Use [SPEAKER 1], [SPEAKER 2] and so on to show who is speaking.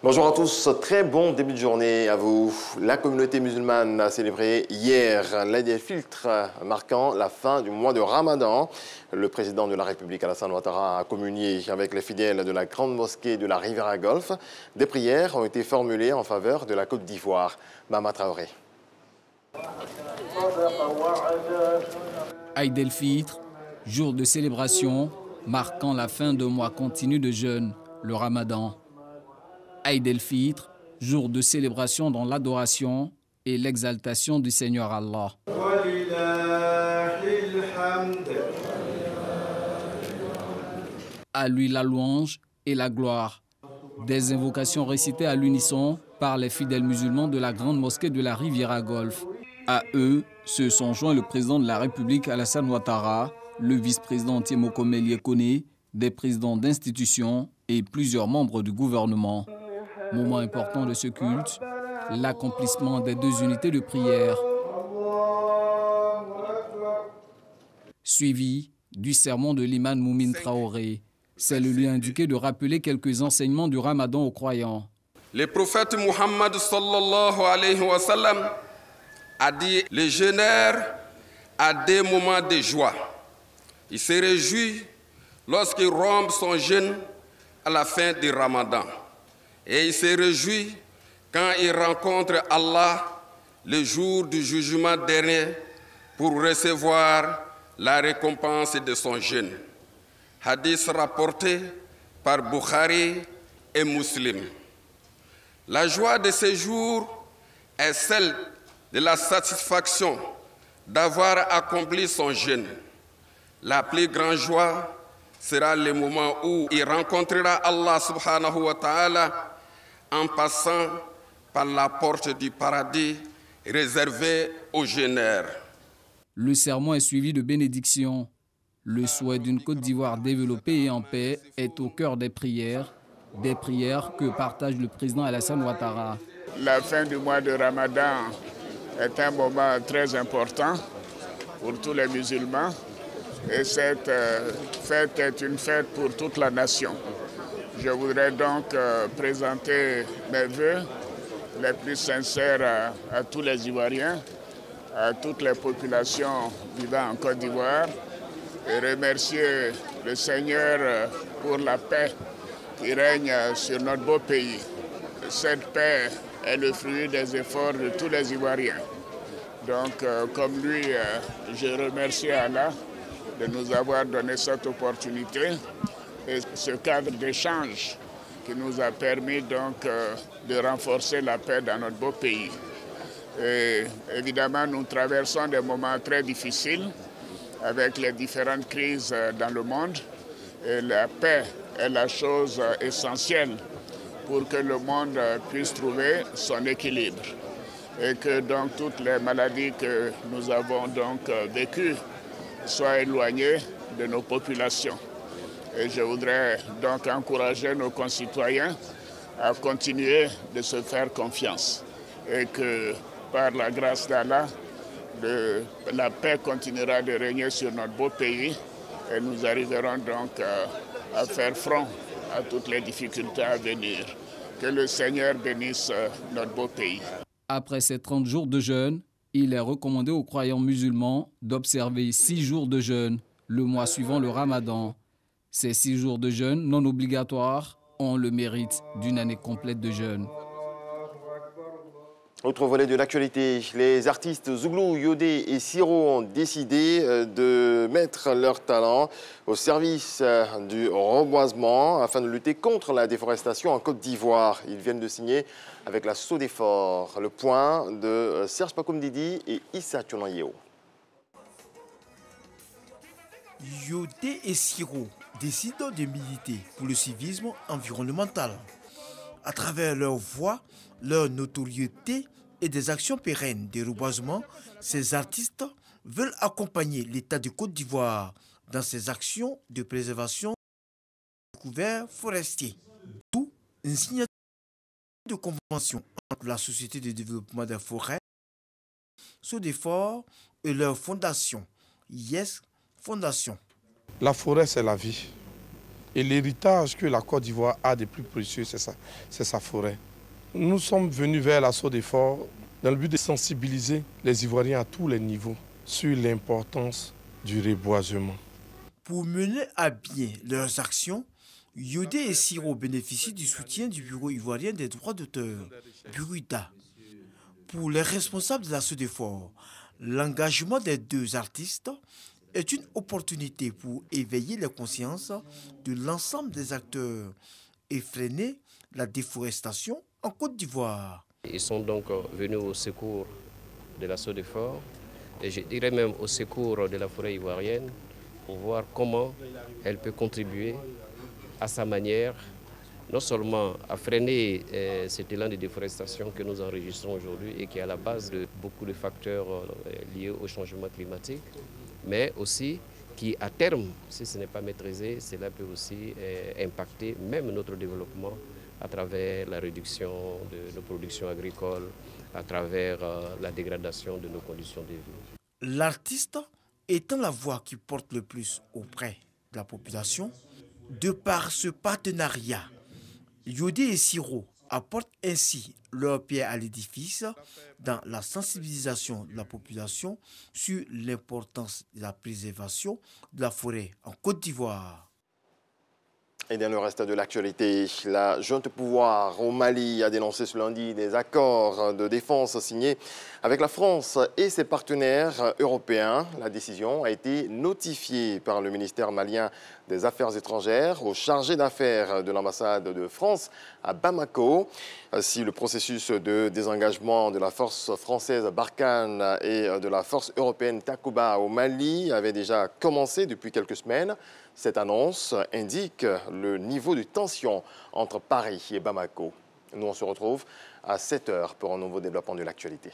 [SPEAKER 1] Bonjour à tous, très bon début de journée à vous. La communauté musulmane a célébré hier l'Aïd el-Fitr, marquant la fin du mois de Ramadan. Le président de la République, Alassane Ouattara, a communié avec les fidèles de la grande mosquée de la Riviera Golfe. Des prières ont été formulées en faveur de la Côte d'Ivoire. Mama Traoré.
[SPEAKER 2] Aïd el-Fitr, jour de célébration, marquant la fin d'un mois continu de jeûne, le Ramadan. Aïd el-Fitr, jour de célébration dans l'adoration et l'exaltation du Seigneur Allah. À lui la louange et la gloire. Des invocations récitées à l'unisson par les fidèles musulmans de la grande mosquée de la Riviera Golfe. À eux se sont joints le président de la République Alassane Ouattara, le vice-président Tiemoko Melie Kone, des présidents d'institutions et plusieurs membres du gouvernement. Moment important de ce culte, l'accomplissement des deux unités de prière, suivi du sermon de l'imam Moumine Traoré. C'est le lieu indiqué de rappeler quelques enseignements du Ramadan aux croyants.
[SPEAKER 3] Le prophète Muhammad sallallahu alayhi wa sallam a dit: le jeûneur a des moments de joie. Il se réjouit lorsqu'il rompt son jeûne à la fin du Ramadan. Et il se réjouit quand il rencontre Allah le jour du jugement dernier pour recevoir la récompense de son jeûne. Hadith rapporté par Bukhari et Muslim. La joie de ce jour est celle de la satisfaction d'avoir accompli son jeûne. La plus grande joie sera le moment où il rencontrera Allah subhanahu wa ta'ala en passant par la porte du paradis réservée aux jeûneurs.
[SPEAKER 2] Le sermon est suivi de bénédictions. Le souhait d'une Côte d'Ivoire développée et en paix est au cœur des prières que partage le président Alassane Ouattara.
[SPEAKER 4] La fin du mois de Ramadan est un moment très important pour tous les musulmans et cette fête est une fête pour toute la nation. Je voudrais donc présenter mes vœux les plus sincères à tous les Ivoiriens, à toutes les populations vivant en Côte d'Ivoire et remercier le Seigneur pour la paix qui règne sur notre beau pays. Cette paix est le fruit des efforts de tous les Ivoiriens. Donc, comme lui, je remercie Allah de nous avoir donné cette opportunité et ce cadre d'échange qui nous a permis donc de renforcer la paix dans notre beau pays. Et évidemment, nous traversons des moments très difficiles avec les différentes crises dans le monde. Et la paix est la chose essentielle pour que le monde puisse trouver son équilibre et que donc toutes les maladies que nous avons donc vécues soient éloignées de nos populations. Et je voudrais donc encourager nos concitoyens à continuer de se faire confiance et que par la grâce d'Allah, la paix continuera de régner sur notre beau pays et nous arriverons donc à faire front à toutes les difficultés à venir. Que le Seigneur bénisse notre beau pays.
[SPEAKER 2] Après ces 30 jours de jeûne, il est recommandé aux croyants musulmans d'observer 6 jours de jeûne, le mois suivant le Ramadan. Ces 6 jours de jeûne non obligatoires ont le mérite d'une année complète de jeûne.
[SPEAKER 1] Autre volet de l'actualité, les artistes Zouglou, Yodé et Siro ont décidé de mettre leur talent au service du reboisement afin de lutter contre la déforestation en Côte d'Ivoire. Ils viennent de signer avec la Sodefort. Le point de Serge Pakoum-Didi et Issa Tionayeo.
[SPEAKER 5] Yodé et Siro décident de militer pour le civisme environnemental. À travers leur voix, leur notoriété et des actions pérennes de reboisement, ces artistes veulent accompagner l'État de Côte d'Ivoire dans ses actions de préservation des couverts forestiers. D'où une signature de convention entre la Société de développement des forêts, Sodefort et leur fondation, Yes Fondation.
[SPEAKER 6] La forêt, c'est la vie. Et l'héritage que la Côte d'Ivoire a de plus précieux, c'est sa forêt. Nous sommes venus vers l'assaut des forts dans le but de sensibiliser les Ivoiriens à tous les niveaux sur l'importance du reboisement.
[SPEAKER 5] Pour mener à bien leurs actions, Yodé et Siro bénéficient du soutien du Bureau ivoirien des droits d'auteur, Buruda. Pour les responsables de l'assaut des forts, l'engagement des deux artistes est une opportunité pour éveiller les consciences de l'ensemble des acteurs et freiner la déforestation en Côte d'Ivoire.
[SPEAKER 7] Ils sont donc venus au secours de l'assaut des forts, et je dirais même au secours de la forêt ivoirienne, pour voir comment elle peut contribuer à sa manière, non seulement à freiner cet élan de déforestation que nous enregistrons aujourd'hui et qui est à la base de beaucoup de facteurs liés au changement climatique, mais aussi qui, à terme, si ce n'est pas maîtrisé, cela peut aussi impacter même notre développement à travers la réduction de nos productions agricoles, à travers la dégradation de nos conditions de vie.
[SPEAKER 5] L'artiste étant la voix qui porte le plus auprès de la population, de par ce partenariat, Yodé et Siro apportent ainsi leur pierre à l'édifice dans la sensibilisation de la population sur l'importance de la préservation de la forêt en Côte d'Ivoire.
[SPEAKER 1] Et dans le reste de l'actualité, la junte pouvoir au Mali a dénoncé ce lundi des accords de défense signés avec la France et ses partenaires européens. La décision a été notifiée par le ministère malien des Affaires étrangères au chargé d'affaires de l'ambassade de France à Bamako. Si le processus de désengagement de la force française Barkhane et de la force européenne Takuba au Mali avait déjà commencé depuis quelques semaines, cette annonce indique le niveau de tension entre Paris et Bamako. Nous, on se retrouve à 7 h pour un nouveau développement de l'actualité.